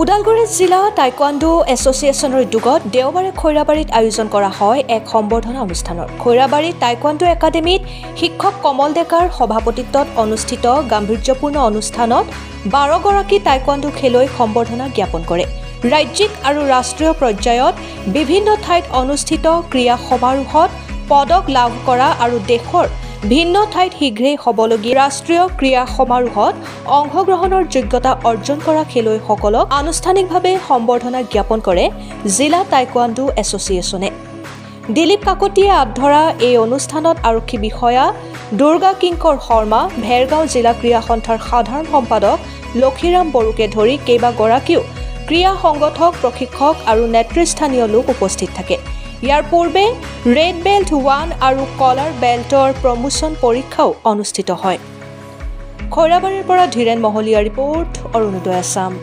ওদালগুৰি জিলা টাইকোৱাণ্ডো এছ'চিয়েশ্যনৰ উদ্যোগত দেওবাৰে খৈৰাবাৰীত আয়োজন কৰা হয় এক সম্বৰ্ধনা অনুষ্ঠানৰ। খৈৰাবাৰী টাইকোৱাণ্ডো একাডেমীত শিক্ষক কমল ডেকাৰ সভাপতিত্বত অনুষ্ঠিত গাম্ভীৰ্যপূৰ্ণ অনুষ্ঠানত 12 গৰাকী টাইকোৱাণ্ডো খেলুৱৈক সম্বৰ্ধনা জ্ঞাপন কৰে। ৰাজ্যিক আৰু ৰাষ্ট্ৰীয় পৰ্যায়ত বিভিন্ন ঠাইত অনুষ্ঠিত ক্ৰীড়া সমাৰোহত পদক লাভ কৰা আৰু দেশৰ ভিন্ন ঠাইত শীঘ্ৰেই হ'বলগীয়া ৰাষ্ট্ৰীয় ক্ৰীড়া সমাৰোহত অংশগ্ৰহণৰ যোগ্যতা অৰ্জন কৰা খেলুৱৈসকলক আনুষ্ঠানিকভাৱে সম্বৰ্ধনা জ্ঞাপন কৰে জিলা টাইকোৱাণ্ডো এছ'চিয়েশ্যনে। দিলীপ কাকতিয়ে আগধৰা এই অনুষ্ঠানত আৰক্ষী বিষয়া দুৰ্গা কিংকৰ শৰ্মা, ভেৰগাঁও জিলা ক্ৰীড়া সন্থাৰ সাধাৰণ সম্পাদক লক্ষীৰাম বড়োকে ধৰি কেইবাগৰাকীও ক্ৰীড়া সংগঠক, প্ৰশিক্ষক আৰু নেতৃস্থানীয় লোক উপস্থিত থাকে। ইয়াৰ পূৰ্বে ৰেড বেল্ট 1 আৰু কলাৰ বেল্টৰ প্ৰমোচন পৰীক্ষাও অনুষ্ঠিত হয়। খৈৰাবাৰীৰ পৰা ধীৰেন মহলীয়া ৰিপৰ্ট, অৰুণোদয় আছাম।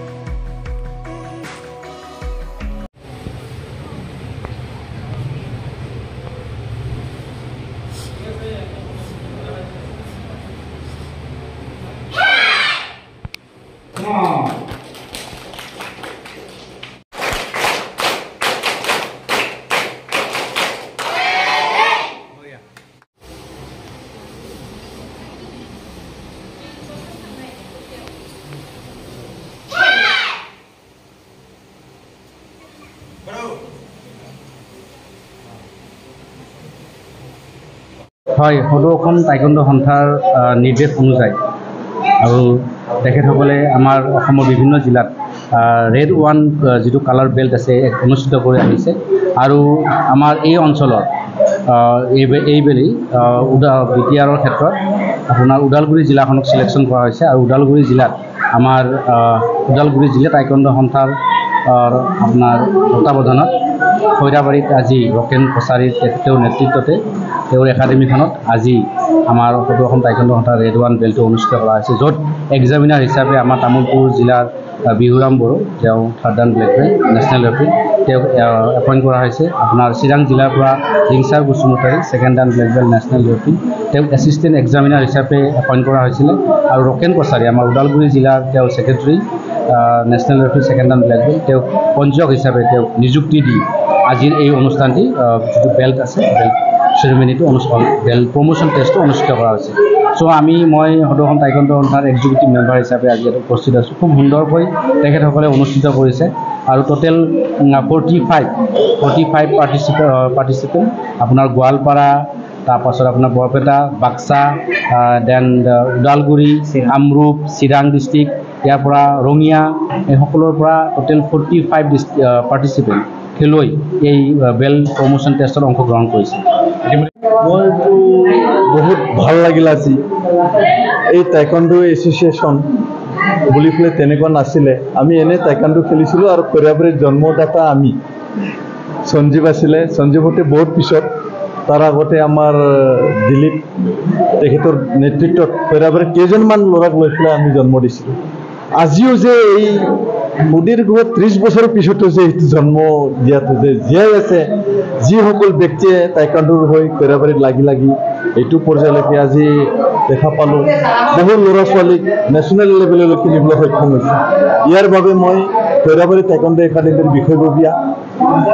হয়, সদৌ অসম টাইকোৱাণ্ডো সন্থাৰ নিৰ্দেশ অনুযায়ী আৰু তেখেতসকলে আমাৰ অসমৰ বিভিন্ন জিলাত ৰেড 1 যিটো কালাৰ বেল্ট আছে অনুষ্ঠিত কৰি আহিছে আৰু আমাৰ এই অঞ্চলৰ এইবেলি বিটিআৰৰ ক্ষেত্ৰত আপোনাৰ ওদালগুৰি জিলাখনক চিলেকশ্যন কৰা হৈছে আৰু ওদালগুৰি জিলাত আমাৰ ওদালগুৰি জিলা টাইকোৱাণ্ডো সন্থাৰ আপোনাৰ তত্বাৱধানত খৈৰাবাৰীত আজি ৰকেন কছাৰীৰ তেওঁৰ নেতৃত্বতে তেওঁৰ একাডেমীখনত আজি আমাৰ সদৌ অসম টাইকোৱাণ্ডো সন্থাৰ ৰেড 1 বেল্টটো অনুষ্ঠিত কৰা হৈছে, য'ত এক্সামিনাৰ হিচাপে আমাৰ তামোলপুৰ জিলাৰ বিহুৰাম বড়ো, তেওঁ 3rd dan black belt national referee, তেওঁক এপইণ্ট কৰা হৈছে। আপোনাৰ চিৰাং জিলাৰ পৰা Ringchar Basumatary 2nd dan black belt national referee, তেওঁক এছিষ্টেণ্ট এক্সামিনাৰ হিচাপে এপইণ্ট কৰা হৈছিলে। আৰু ৰকেন কছাৰী আমাৰ ওদালগুৰি জিলাৰ তেওঁ secretary national referee 2nd dan black belt, তেওঁক পঞ্জীয়ক হিচাপে তেওঁক নিযুক্তি দি আজিৰ এই অনুষ্ঠানটি যিটো বেল্ট আছে বেল্ট চেৰিমনিটো বেল্ট প্ৰমোশ্যন টেষ্টটো অনুষ্ঠিত কৰা হৈছে। চ' মই সদৌ অসম টাইকোৱাণ্ডো সন্থাৰ এক্সিকিউটিভ মেম্বাৰ হিচাপে আজি ইয়াত উপস্থিত আছোঁ। খুব সুন্দৰকৈ তেখেতসকলে অনুষ্ঠিত কৰিছে আৰু টোটেল 45 পাৰ্টিচিপেণ্ট আপোনাৰ গোৱালপাৰা, তাৰপাছত আপোনাৰ বৰপেটা, বাক্সা, দেন ওদালগুৰি, কামৰূপ, চিৰাং ডিষ্ট্ৰিক্ট, ইয়াৰ পৰা ৰঙিয়া, এই সকলোৰ পৰা টোটেল 45 পাৰ্টিচিপেণ্ট খেলুৱৈ এই বেল্ট প্ৰমোশ্যন টেষ্টত অংশগ্ৰহণ কৰিছে। মইতো বহুত ভাল লাগিল আজি। এই টাইকোৱাণ্ডো এছ'চিয়েশ্যন বুলি পেলাই তেনেকুৱা নাছিলে, আমি এনেই টাইকোৱাণ্ডো খেলিছিলোঁ আৰু খৈৰাবাৰীৰ জন্মদাতা আমি সঞ্জীৱ আছিলে। সঞ্জীৱতে বহুত পিছত তাৰ আগতে আমাৰ দিলীপ তেখেতৰ নেতৃত্বত খৈৰাবাৰীৰ কেইজনমান ল'ৰাক লৈ পেলাই আমি জন্ম দিছিলোঁ। আজিও যে এই সুদীৰ্ঘ 30 বছৰৰ পিছতো যে এইটো জন্ম দিয়াটো যে জীয়াই আছে, যিসকল ব্যক্তিয়ে টাইকোৱাণ্ডোৰ হৈ খৈৰাবাৰীত লাগি এইটো পৰ্যায়লৈকে আজি দেখা পালোঁ, বহু ল'ৰা ছোৱালীক নেশ্যনেল লেভেললৈ খেলিবলৈ সক্ষম হৈছে। ইয়াৰ বাবে মই খৈৰাবাৰী টাইকোৱাণ্ডো একাডেমীৰ বিষয়ববীয়া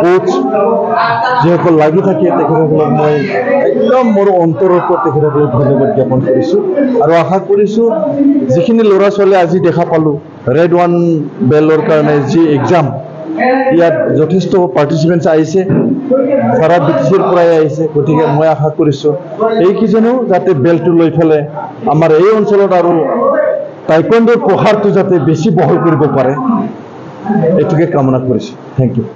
কোচ যিসকল লাগি থাকে তেখেতসকলক মই একদম মোৰ অন্তৰৰ পৰা তেখেতসকলক ধন্যবাদ জ্ঞাপন কৰিছোঁ আৰু আশা কৰিছোঁ যিখিনি ল'ৰা ছোৱালী আজি দেখা পালোঁ ৰেড 1 বেল্টৰ কাৰণে যি এক্সাম, ইয়াত যথেষ্ট পাৰ্টিচিপেণ্টছ আহিছে, সাৰা BTCৰ পৰাই আহিছে। গতিকে মই আশা কৰিছোঁ এইকেইজনেও যাতে বেল্টটো লৈ পেলাই আমাৰ এই অঞ্চলত আৰু টাইকোৱাণ্ডোৰ প্ৰসাৰটো যাতে বেছি বহল কৰিব পাৰে, এইটোকে কামনা কৰিছোঁ। Thank U.